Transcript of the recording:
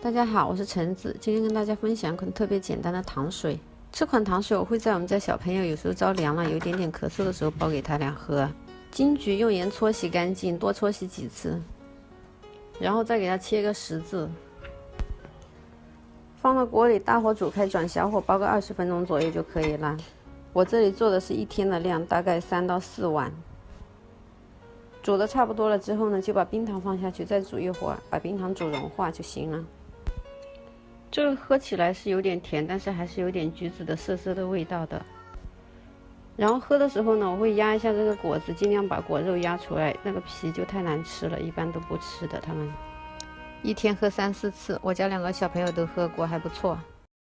大家好，我是橙子，今天跟大家分享一款特别简单的糖水。这款糖水我会在我们家小朋友有时候着凉了，有一点点咳嗽的时候煲给他俩喝。金桔用盐搓洗干净，多搓洗几次，然后再给它切个十字，放到锅里，大火煮开，转小火煲个20分钟左右就可以了。我这里做的是1天的量，大概3到4碗。煮的差不多了之后呢，就把冰糖放下去，再煮一会儿，把冰糖煮融化就行了。这个喝起来是有点甜，但是还是有点橘子的涩涩的味道的。然后喝的时候呢，我会压一下这个果子，尽量把果肉压出来，那个皮就太难吃了，一般都不吃的。他们1天喝3、4次，我家2个小朋友都喝过，还不错。